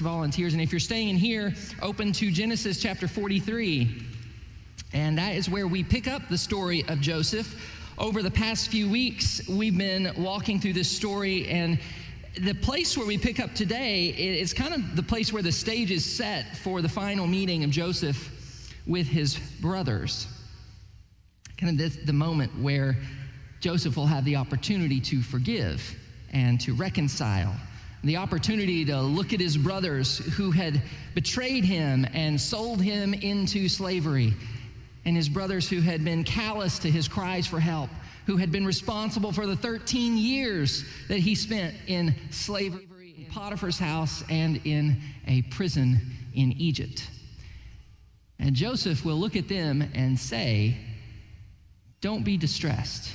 volunteers. And if you're staying in here, open to Genesis chapter 43. And that is where we pick up the story of Joseph. Over the past few weeks, we've been walking through this story, and the place where we pick up today is kind of the place where the stage is set for the final meeting of Joseph with his brothers. Kind of the moment where Joseph will have the opportunity to forgive and to reconcile. The opportunity to look at his brothers who had betrayed him and sold him into slavery, and his brothers who had been callous to his cries for help, who had been responsible for the 13 years that he spent in slavery in Potiphar's house and in a prison in Egypt. And Joseph will look at them and say, "Don't be distressed."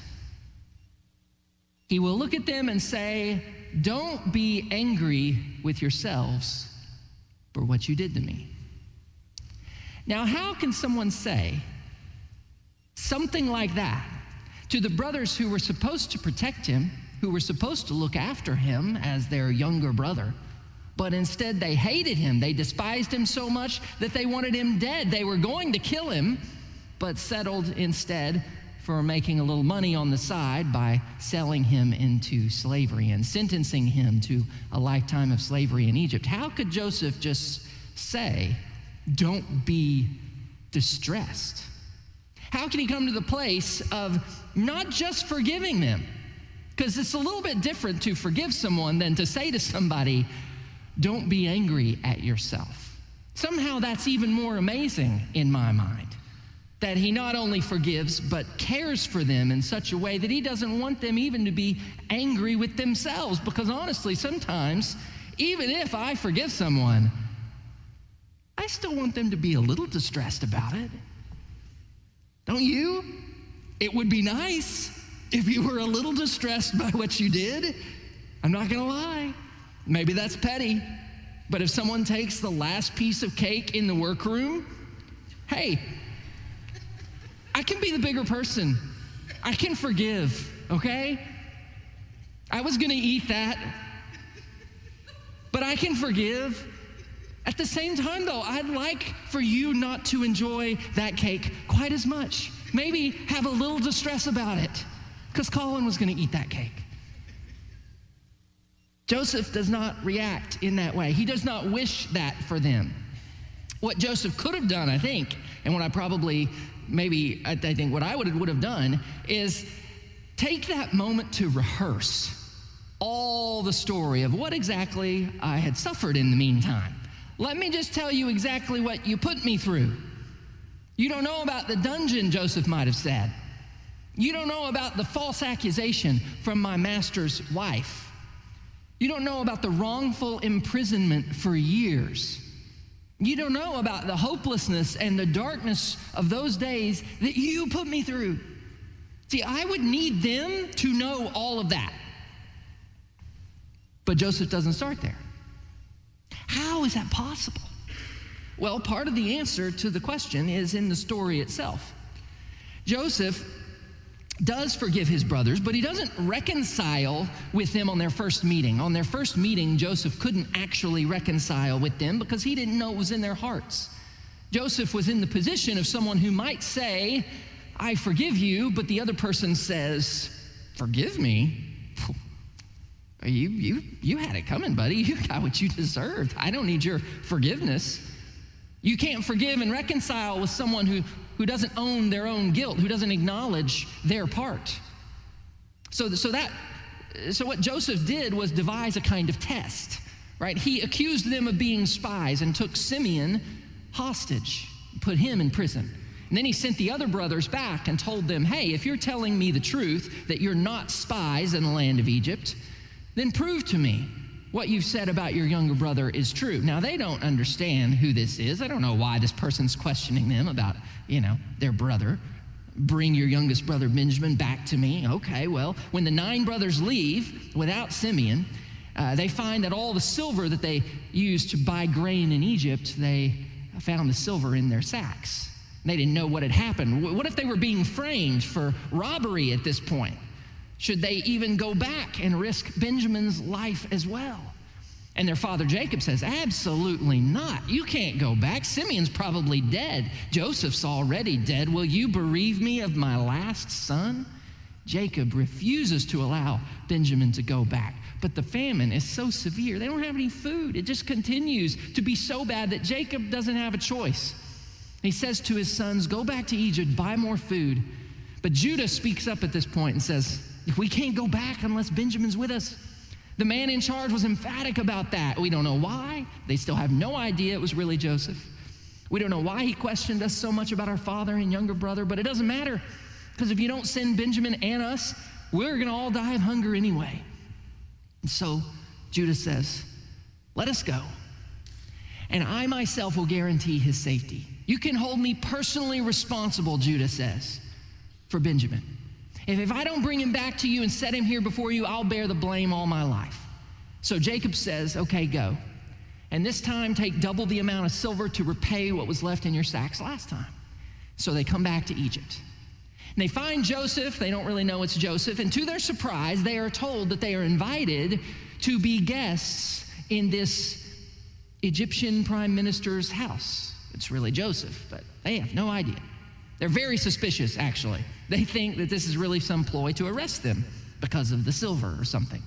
He will look at them and say, "Don't be angry with yourselves for what you did to me." Now, how can someone say something like that to the brothers who were supposed to protect him, who were supposed to look after him as their younger brother, but instead they hated him, they despised him so much that they wanted him dead. They were going to kill him, but settled instead for making a little money on the side by selling him into slavery and sentencing him to a lifetime of slavery in Egypt. How could Joseph just say, "Don't be distressed"? How can he come to the place of not just forgiving them? Because it's a little bit different to forgive someone than to say to somebody, "Don't be angry at yourself." Somehow that's even more amazing in my mind, that he not only forgives, but cares for them in such a way that he doesn't want them even to be angry with themselves. Because honestly, sometimes, even if I forgive someone, I still want them to be a little distressed about it. Don't you? It would be nice if you were a little distressed by what you did. I'm not gonna lie. Maybe that's petty, but if someone takes the last piece of cake in the workroom, hey, I can be the bigger person. I can forgive, okay? I was gonna eat that, but I can forgive. At the same time, though, I'd like for you not to enjoy that cake quite as much. Maybe have a little distress about it, because Collin was gonna eat that cake. Joseph does not react in that way. He does not wish that for them. What Joseph could have done, I think, and what I probably, I think what I would have done is take that moment to rehearse all the story of what exactly I had suffered in the meantime. Let me just tell you exactly what you put me through. You don't know about the dungeon, Joseph might have said. You don't know about the false accusation from my master's wife. You don't know about the wrongful imprisonment for years. You don't know about the hopelessness and the darkness of those days that you put me through. See, I would need them to know all of that. But Joseph doesn't start there. How is that possible? Well, part of the answer to the question is in the story itself. Joseph does forgive his brothers, but he doesn't reconcile with them on their first meeting. On their first meeting, Joseph couldn't actually reconcile with them because he didn't know what was in their hearts. Joseph was in the position of someone who might say, "I forgive you," but the other person says, "Forgive me? You had it coming, buddy. You got what you deserved. I don't need your forgiveness." You can't forgive and reconcile with someone who doesn't own their own guilt, who doesn't acknowledge their part. So what Joseph did was devise a kind of test, right? He accused them of being spies and took Simeon hostage, put him in prison. And then he sent the other brothers back and told them, "Hey, if you're telling me the truth, that you're not spies in the land of Egypt, then prove to me what you've said about your younger brother is true." Now, they don't understand who this is. I don't know why this person's questioning them about, their brother. "Bring your youngest brother Benjamin back to me." Okay, well, when the 9 brothers leave without Simeon, they find that all the silver that they used to buy grain in Egypt, they found the silver in their sacks. They didn't know what had happened. What if they were being framed for robbery at this point? Should they even go back and risk Benjamin's life as well? And their father Jacob says, absolutely not. You can't go back. Simeon's probably dead. Joseph's already dead. Will you bereave me of my last son? Jacob refuses to allow Benjamin to go back. But the famine is so severe, they don't have any food. It just continues to be so bad that Jacob doesn't have a choice. He says to his sons, go back to Egypt, buy more food. But Judah speaks up at this point and says, we can't go back unless Benjamin's with us. The man in charge was emphatic about that. We don't know why. They still have no idea it was really Joseph. We don't know why he questioned us so much about our father and younger brother, but it doesn't matter, because if you don't send Benjamin and us, we're going to all die of hunger anyway. And so Judah says, let us go, and I myself will guarantee his safety. You can hold me personally responsible, Judah says, for Benjamin. If I don't bring him back to you and set him here before you, I'll bear the blame all my life. So Jacob says, okay, go. And this time take double the amount of silver to repay what was left in your sacks last time. So they come back to Egypt. And they find Joseph. They don't really know it's Joseph. And to their surprise, they are told that they are invited to be guests in this Egyptian prime minister's house. It's really Joseph, but they have no idea. They're very suspicious, actually. They think that this is really some ploy to arrest them because of the silver or something.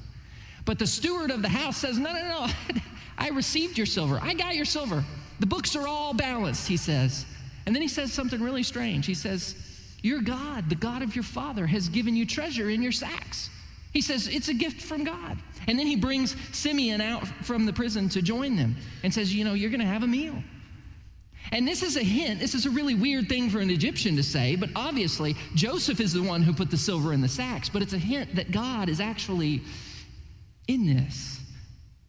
But the steward of the house says, no, I received your silver. I got your silver. The books are all balanced, he says. And then he says something really strange. He says, your God, the God of your father, has given you treasure in your sacks. He says, it's a gift from God. And then he brings Simeon out from the prison to join them and says, you're going to have a meal. And this is a hint. This is a really weird thing for an Egyptian to say, but obviously Joseph is the one who put the silver in the sacks, but it's a hint that God is actually in this.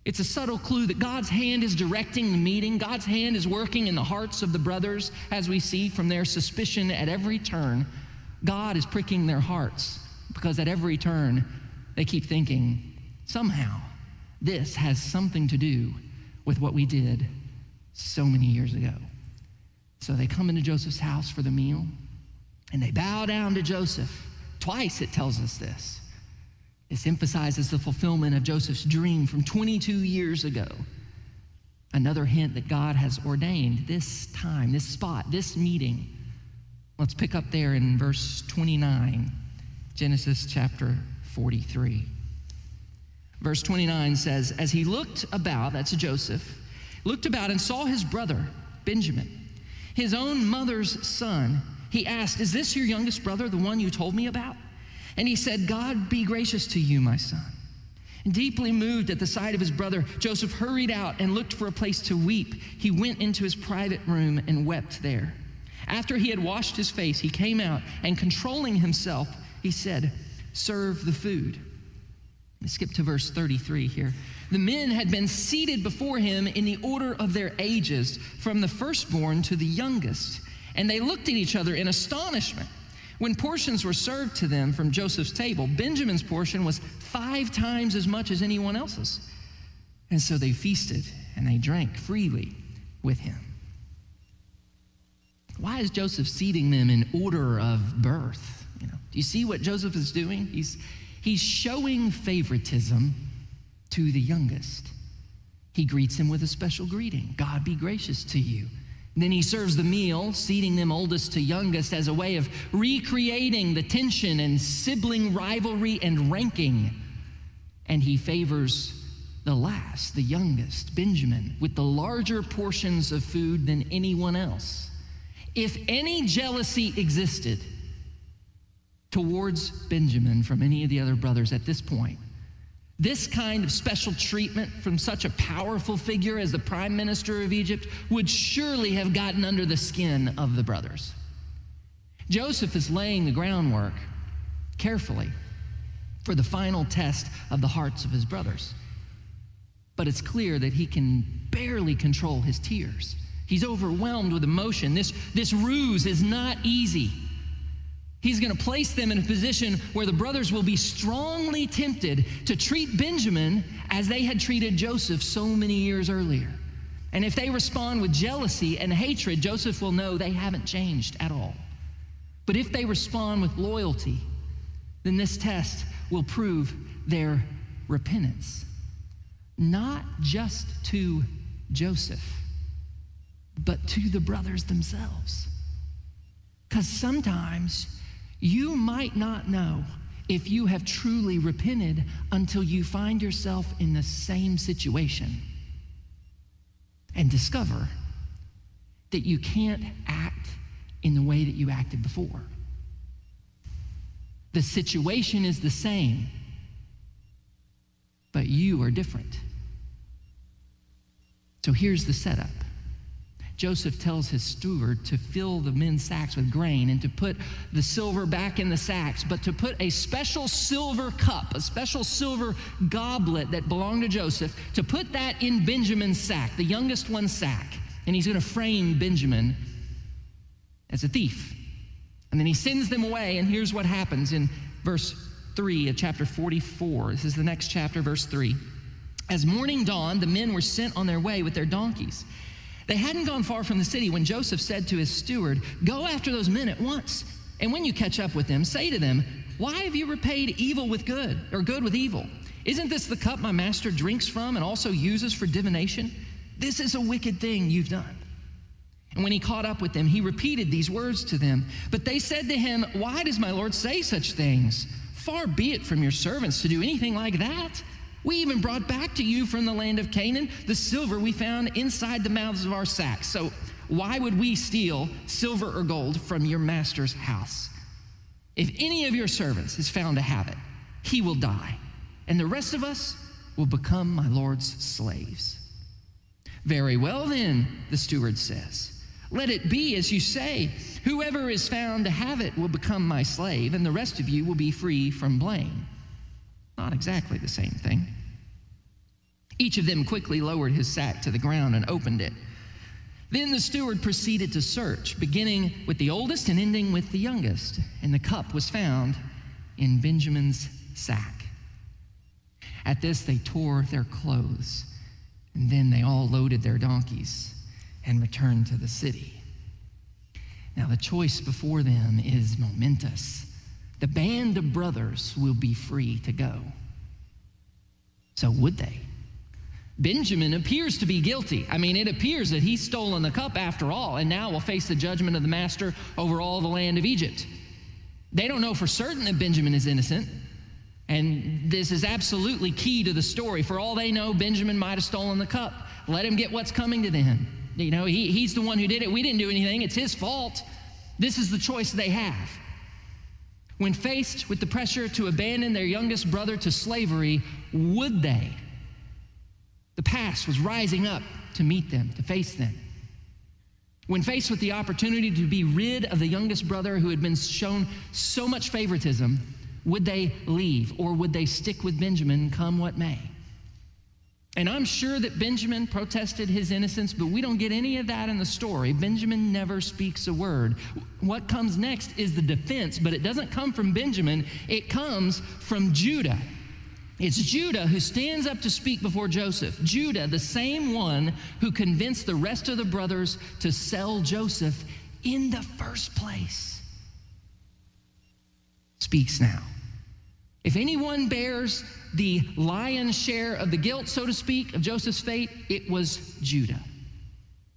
It's a subtle clue that God's hand is directing the meeting. God's hand is working in the hearts of the brothers, as we see from their suspicion at every turn. God is pricking their hearts because at every turn they keep thinking, somehow this has something to do with what we did so many years ago. So they come into Joseph's house for the meal, and they bow down to Joseph. Twice it tells us this. This emphasizes the fulfillment of Joseph's dream from 22 years ago. Another hint that God has ordained this time, this spot, this meeting. Let's pick up there in verse 29, Genesis chapter 43. Verse 29 says, as he looked about, that's Joseph, looked about and saw his brother, Benjamin, his own mother's son, he asked, is this your youngest brother, the one you told me about? And he said, God be gracious to you, my son. And deeply moved at the sight of his brother, Joseph hurried out and looked for a place to weep. He went into his private room and wept there. After he had washed his face, he came out, and controlling himself, he said, serve the food. Let's skip to verse 33 here. The men had been seated before him in the order of their ages, from the firstborn to the youngest. And they looked at each other in astonishment. When portions were served to them from Joseph's table, Benjamin's portion was 5 times as much as anyone else's. And so they feasted and they drank freely with him. Why is Joseph seating them in order of birth? Do you see what Joseph is doing? He's showing favoritism to the youngest. He greets him with a special greeting. God be gracious to you. And then he serves the meal, seating them oldest to youngest as a way of recreating the tension and sibling rivalry and ranking. And he favors the last, the youngest, Benjamin, with the larger portions of food than anyone else. If any jealousy existed towards Benjamin from any of the other brothers at this point, this kind of special treatment from such a powerful figure as the prime minister of Egypt would surely have gotten under the skin of the brothers. Joseph is laying the groundwork carefully for the final test of the hearts of his brothers. But it's clear that he can barely control his tears. He's overwhelmed with emotion. This ruse is not easy. He's going to place them in a position where the brothers will be strongly tempted to treat Benjamin as they had treated Joseph so many years earlier. And if they respond with jealousy and hatred, Joseph will know they haven't changed at all. But if they respond with loyalty, then this test will prove their repentance. not just to Joseph, but to the brothers themselves. Because sometimes you might not know if you have truly repented until you find yourself in the same situation and discover that you can't act in the way that you acted before. The situation is the same, but you are different. So here's the setup. Joseph tells his steward to fill the men's sacks with grain and to put the silver back in the sacks, but to put a special silver cup, a special silver goblet that belonged to Joseph, to put that in Benjamin's sack, the youngest one's sack. And he's going to frame Benjamin as a thief. And then he sends them away, and here's what happens in verse 3 of chapter 44. This is the next chapter, verse 3. As morning dawned, the men were sent on their way with their donkeys. They hadn't gone far from the city when Joseph said to his steward, "Go after those men at once, and when you catch up with them, say to them, 'Why have you repaid evil with good, or good with evil? Isn't this the cup my master drinks from and also uses for divination? This is a wicked thing you've done.' And when he caught up with them, he repeated these words to them. But they said to him, 'Why does my Lord say such things? Far be it from your servants to do anything like that. We even brought back to you from the land of Canaan the silver we found inside the mouths of our sacks. So why would we steal silver or gold from your master's house? If any of your servants is found to have it, he will die, and the rest of us will become my Lord's slaves.' 'Very well then,' the steward says, 'let it be as you say. Whoever is found to have it will become my slave, and the rest of you will be free from blame.' Not exactly the same thing. Each of them quickly lowered his sack to the ground and opened it. Then the steward proceeded to search, beginning with the oldest and ending with the youngest, and the cup was found in Benjamin's sack. At this they tore their clothes, and then they all loaded their donkeys and returned to the city." Now the choice before them is momentous. The band of brothers will be free to go. So would they? Benjamin appears to be guilty. I mean, it appears that he's stolen the cup after all, and now will face the judgment of the master over all the land of Egypt. They don't know for certain that Benjamin is innocent, and this is absolutely key to the story. For all they know, Benjamin might have stolen the cup. Let him get what's coming to them. You know, he's the one who did it. We didn't do anything. It's his fault. This is the choice they have. When faced with the pressure to abandon their youngest brother to slavery, would they? The past was rising up to meet them, to face them. When faced with the opportunity to be rid of the youngest brother who had been shown so much favoritism, would they leave, or would they stick with Benjamin come what may? And I'm sure that Benjamin protested his innocence, but we don't get any of that in the story. Benjamin never speaks a word. What comes next is the defense, but it doesn't come from Benjamin. It comes from Judah. It's Judah who stands up to speak before Joseph. Judah, the same one who convinced the rest of the brothers to sell Joseph in the first place, speaks now. If anyone bears the lion's share of the guilt, so to speak, of Joseph's fate, it was Judah.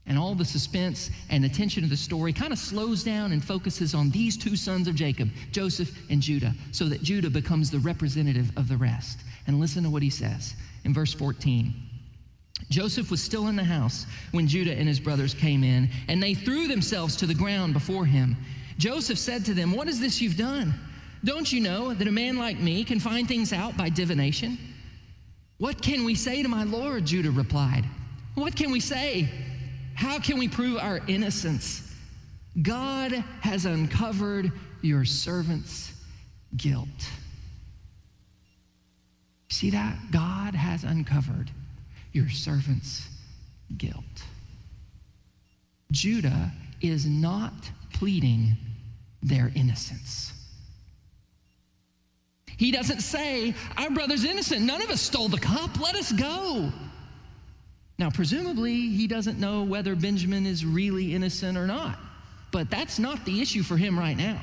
And all the suspense and the tension of the story kind of slows down and focuses on these two sons of Jacob, Joseph and Judah, so that Judah becomes the representative of the rest. And listen to what he says in verse 14. Joseph was still in the house when Judah and his brothers came in, and they threw themselves to the ground before him. Joseph said to them, "What is this you've done? Don't you know that a man like me can find things out by divination?" "What can we say to my Lord?" Judah replied. "What can we say? How can we prove our innocence? God has uncovered your servant's guilt." See that? God has uncovered your servant's guilt. Judah is not pleading their innocence. He doesn't say, "Our brother's innocent. None of us stole the cup. Let us go." Now, presumably, he doesn't know whether Benjamin is really innocent or not. But that's not the issue for him right now.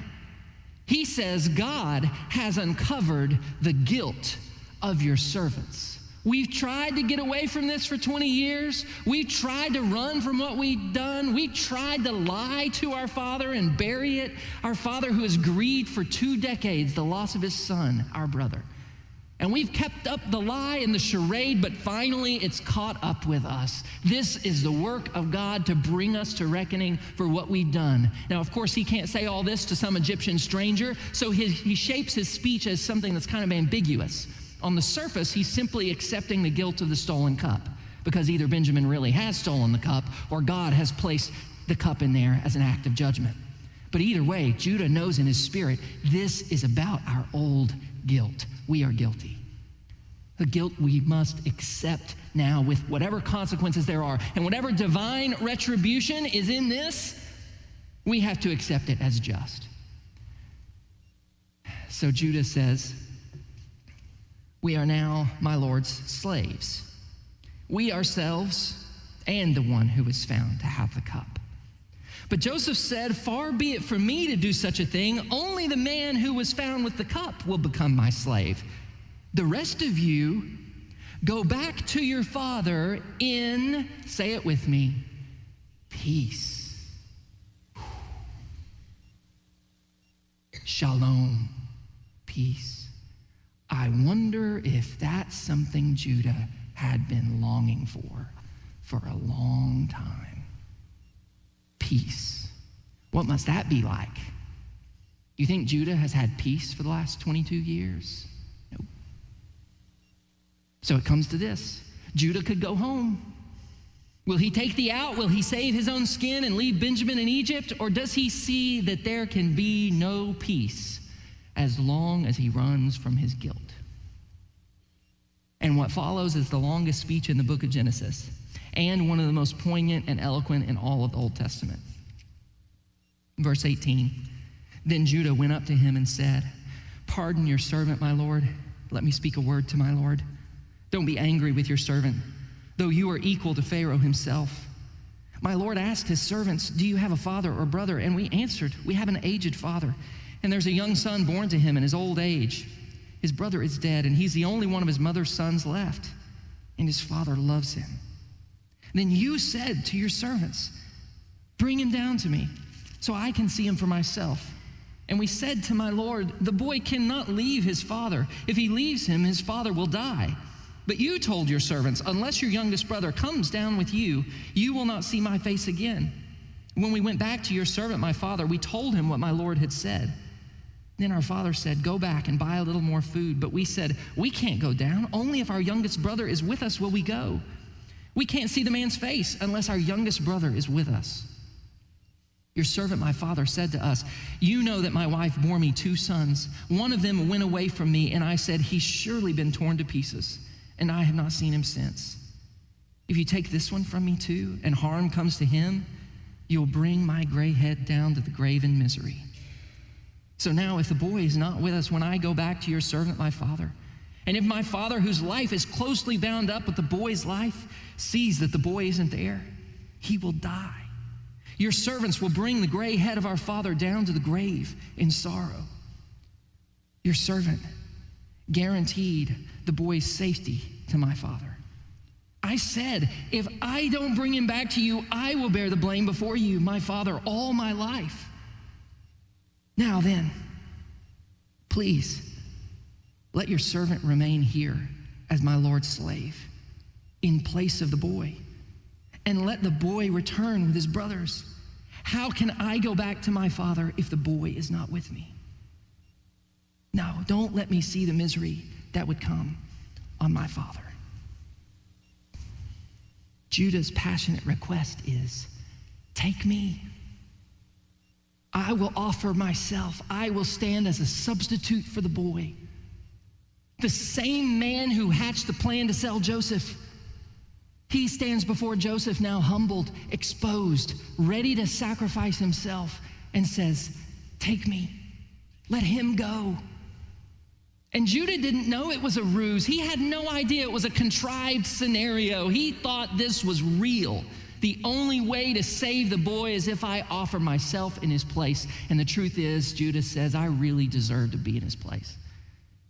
He says, God has uncovered the guilt of your servants. We've tried to get away from this for 20 years. We've tried to run from what we've done. We've tried to lie to our father and bury it. Our father who has grieved for 2 decades the loss of his son, our brother. And we've kept up the lie and the charade, but finally it's caught up with us. This is the work of God to bring us to reckoning for what we've done. Now, of course, he can't say all this to some Egyptian stranger, so he shapes his speech as something that's kind of ambiguous. On the surface, he's simply accepting the guilt of the stolen cup, because either Benjamin really has stolen the cup or God has placed the cup in there as an act of judgment. But either way, Judah knows in his spirit, this is about our old guilt. We are guilty. The guilt we must accept now with whatever consequences there are. And whatever divine retribution is in this, we have to accept it as just. So Judah says, we are now my Lord's slaves. We ourselves and the one who was found to have the cup. But Joseph said, far be it from me to do such a thing. Only the man who was found with the cup will become my slave. The rest of you go back to your father in, say it with me, peace. Shalom, peace. I wonder if that's something Judah had been longing for a long time. Peace. What must that be like? You think Judah has had peace for the last 22 years? Nope. So it comes to this. Judah could go home. Will he take the out? Will he save his own skin and leave Benjamin in Egypt? Or does he see that there can be no peace as long as he runs from his guilt? And what follows is the longest speech in the book of Genesis, and one of the most poignant and eloquent in all of the Old Testament. Verse 18, then Judah went up to him and said, pardon your servant, my Lord. Let me speak a word to my Lord. Don't be angry with your servant, though you are equal to Pharaoh himself. My Lord asked his servants, do you have a father or brother? And we answered, we have an aged father, and there's a young son born to him in his old age. His brother is dead, and he's the only one of his mother's sons left, and his father loves him. Then you said to your servants, bring him down to me so I can see him for myself. And we said to my Lord, the boy cannot leave his father. If he leaves him, his father will die. But you told your servants, unless your youngest brother comes down with you, you will not see my face again. When we went back to your servant, my father, we told him what my Lord had said. Then our father said, go back and buy a little more food. But we said, we can't go down. Only if our youngest brother is with us will we go. We can't see the man's face unless our youngest brother is with us. Your servant, my father, said to us, you know that my wife bore me 2 sons. One of them went away from me, and I said, he's surely been torn to pieces, and I have not seen him since. If you take this one from me too, and harm comes to him, you'll bring my gray head down to the grave in misery. So now if the boy is not with us when I go back to your servant, my father, and if my father, whose life is closely bound up with the boy's life, sees that the boy isn't there, he will die. Your servants will bring the gray head of our father down to the grave in sorrow. Your servant guaranteed the boy's safety to my father. I said, if I don't bring him back to you, I will bear the blame before you, my father, all my life. Now then, please, let your servant remain here as my Lord's slave in place of the boy, and let the boy return with his brothers. How can I go back to my father if the boy is not with me? No, don't let me see the misery that would come on my father. Judah's passionate request is, take me. I will offer myself. I will stand as a substitute for the boy. The same man who hatched the plan to sell Joseph, he stands before Joseph now humbled, exposed, ready to sacrifice himself, and says, take me, let him go. And Judah didn't know it was a ruse. He had no idea it was a contrived scenario. He thought this was real. The only way to save the boy is if I offer myself in his place. And the truth is, Judah says, I really deserve to be in his place,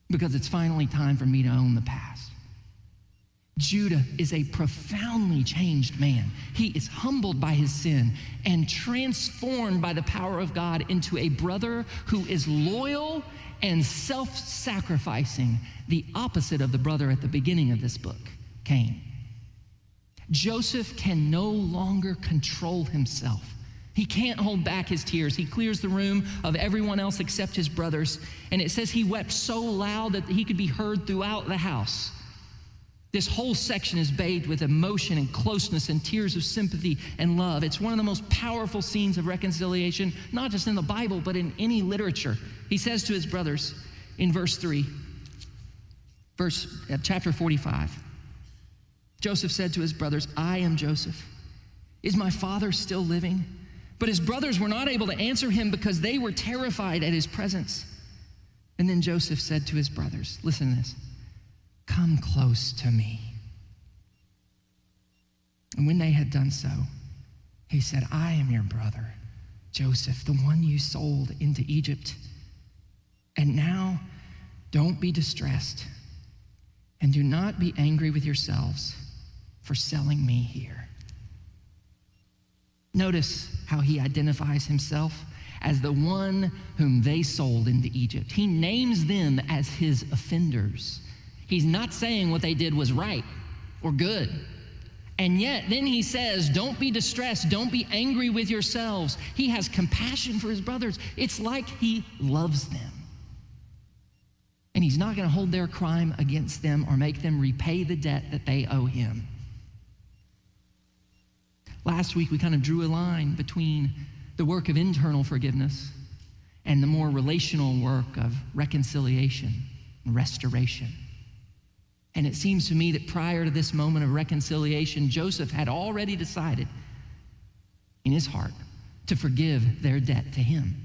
because it's finally time for me to own the past. Judah is a profoundly changed man. He is humbled by his sin and transformed by the power of God into a brother who is loyal and self-sacrificing, the opposite of the brother at the beginning of this book, Cain. Joseph can no longer control himself. He can't hold back his tears. He clears the room of everyone else except his brothers. And it says he wept so loud that he could be heard throughout the house. This whole section is bathed with emotion and closeness and tears of sympathy and love. It's one of the most powerful scenes of reconciliation, not just in the Bible, but in any literature. He says to his brothers in verse 3, chapter 45, Joseph said to his brothers, I am Joseph. Is my father still living? But his brothers were not able to answer him because they were terrified at his presence. And then Joseph said to his brothers, listen to this, come close to me. And when they had done so, he said, I am your brother, Joseph, the one you sold into Egypt. And now don't be distressed and do not be angry with yourselves for selling me here. Notice how he identifies himself as the one whom they sold into Egypt. He names them as his offenders. He's not saying what they did was right or good. And yet, then he says, don't be distressed, don't be angry with yourselves. He has compassion for his brothers. It's like he loves them. And he's not going to hold their crime against them or make them repay the debt that they owe him. Last week, we kind of drew a line between the work of internal forgiveness and the more relational work of reconciliation and restoration. And it seems to me that prior to this moment of reconciliation, Joseph had already decided in his heart to forgive their debt to him.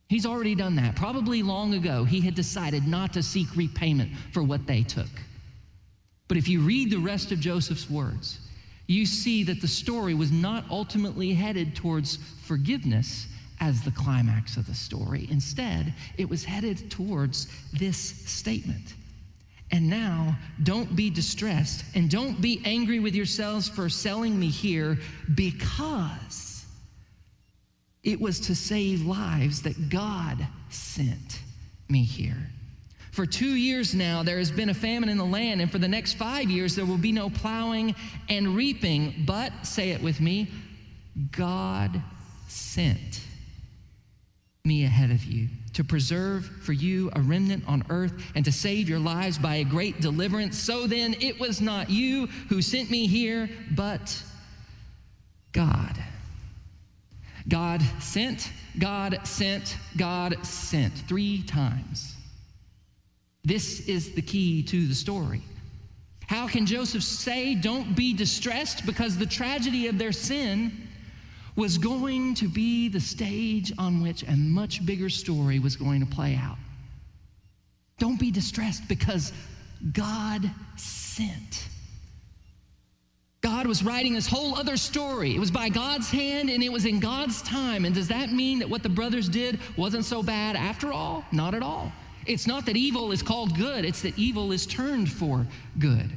He's already done that. Probably long ago, he had decided not to seek repayment for what they took. But if you read the rest of Joseph's words, you see that the story was not ultimately headed towards forgiveness as the climax of the story. Instead, it was headed towards this statement. And now, don't be distressed and don't be angry with yourselves for selling me here, because it was to save lives that God sent me here. For 2 years now, there has been a famine in the land, and for the next 5 years, there will be no plowing and reaping. But, say it with me, God sent me ahead of you to preserve for you a remnant on earth and to save your lives by a great deliverance. So then, it was not you who sent me here, but God. God sent, God sent, God sent 3 times. This is the key to the story. How can Joseph say, don't be distressed? Because the tragedy of their sin was going to be the stage on which a much bigger story was going to play out. Don't be distressed because God sent. God was writing this whole other story. It was by God's hand and it was in God's time. And does that mean that what the brothers did wasn't so bad after all? Not at all. It's not that evil is called good, it's that evil is turned for good.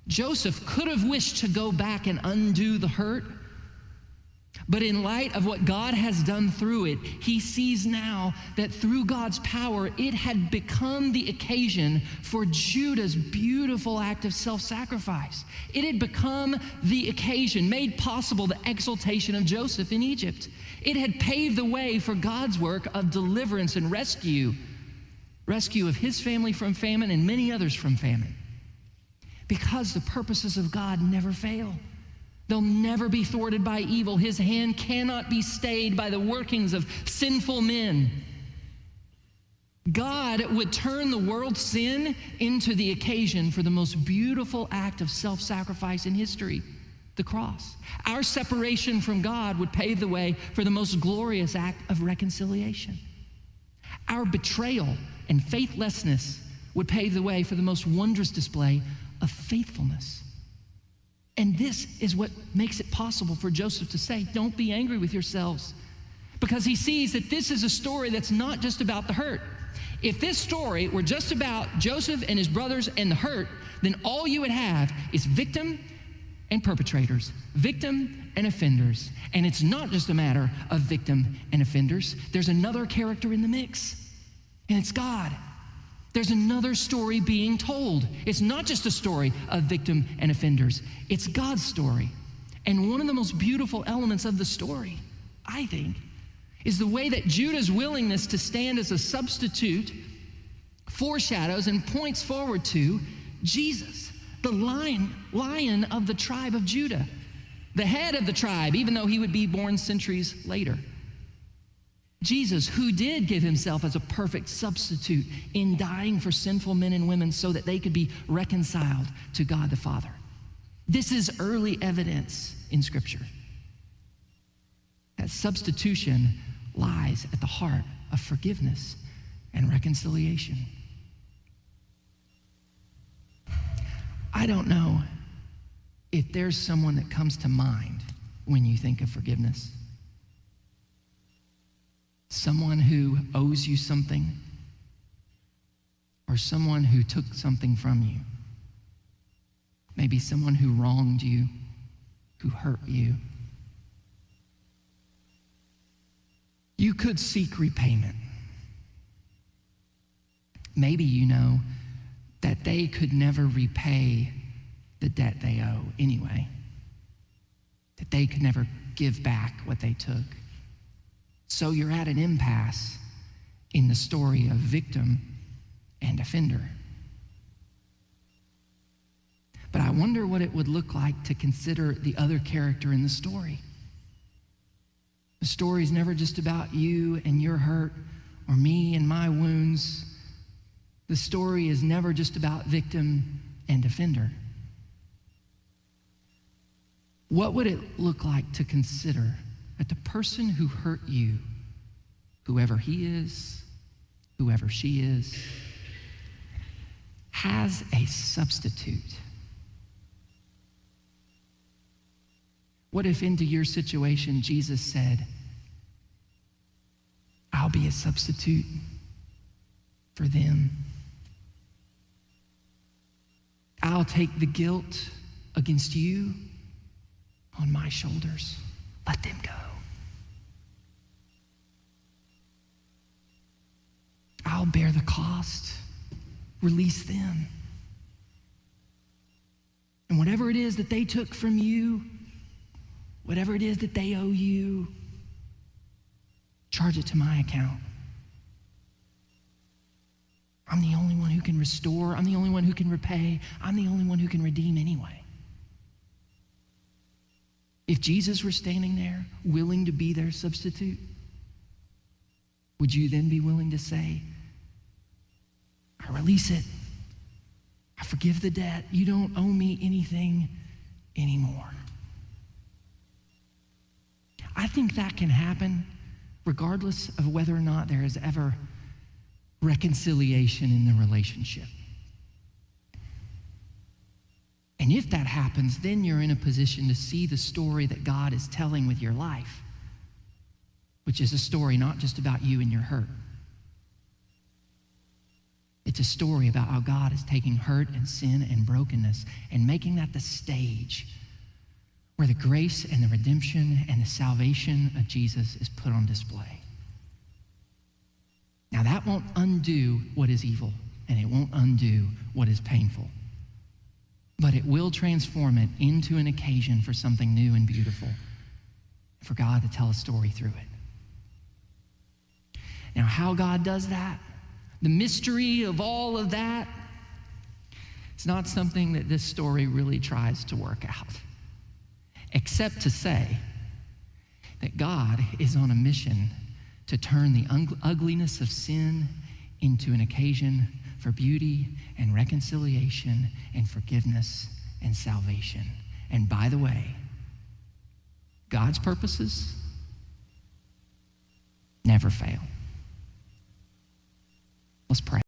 Joseph could have wished to go back and undo the hurt, but in light of what God has done through it, he sees now that through God's power, it had become the occasion for Judah's beautiful act of self-sacrifice. It had become the occasion, made possible the exaltation of Joseph in Egypt. It had paved the way for God's work of deliverance and rescue of his family from famine and many others from famine. Because the purposes of God never fail. They'll never be thwarted by evil. His hand cannot be stayed by the workings of sinful men. God would turn the world's sin into the occasion for the most beautiful act of self-sacrifice in history, the cross. Our separation from God would pave the way for the most glorious act of reconciliation. Our betrayal and faithlessness would pave the way for the most wondrous display of faithfulness. And this is what makes it possible for Joseph to say, don't be angry with yourselves, because he sees that this is a story that's not just about the hurt. If this story were just about Joseph and his brothers and the hurt, then all you would have is victim and perpetrators, victim and offenders. And it's not just a matter of victim and offenders. There's another character in the mix, and it's God. There's another story being told. It's not just a story of victim and offenders. It's God's story. And one of the most beautiful elements of the story, I think, is the way that Judah's willingness to stand as a substitute foreshadows and points forward to Jesus, the lion of the tribe of Judah, the head of the tribe, even though he would be born centuries later. Jesus, who did give himself as a perfect substitute in dying for sinful men and women so that they could be reconciled to God the Father. This is early evidence in Scripture that substitution lies at the heart of forgiveness and reconciliation. I don't know if there's someone that comes to mind when you think of forgiveness. Someone who owes you something, or someone who took something from you. Maybe someone who wronged you, who hurt you. You could seek repayment. Maybe you know that they could never repay the debt they owe anyway, that they could never give back what they took. So you're at an impasse in the story of victim and offender. But I wonder what it would look like to consider the other character in the story. The story is never just about you and your hurt or me and my wounds. The story is never just about victim and offender. What would it look like to consider that the person who hurt you, whoever he is, whoever she is, has a substitute? What if into your situation Jesus said, I'll be a substitute for them. I'll take the guilt against you on my shoulders. Let them go. I'll bear the cost. Release them. And whatever it is that they took from you, whatever it is that they owe you, charge it to my account. I'm the only one who can restore. I'm the only one who can repay. I'm the only one who can redeem anyway. If Jesus were standing there, willing to be their substitute, would you then be willing to say, I release it. I forgive the debt. You don't owe me anything anymore. I think that can happen regardless of whether or not there is ever reconciliation in the relationship. And if that happens, then you're in a position to see the story that God is telling with your life, which is a story not just about you and your hurt. It's a story about how God is taking hurt and sin and brokenness and making that the stage where the grace and the redemption and the salvation of Jesus is put on display. Now that won't undo what is evil, and it won't undo what is painful, but it will transform it into an occasion for something new and beautiful, for God to tell a story through it. Now, how God does that, the mystery of all of that, it's not something that this story really tries to work out, except to say that God is on a mission to turn the ugliness of sin into an occasion for beauty and reconciliation and forgiveness and salvation. And by the way, God's purposes never fail. Let's pray.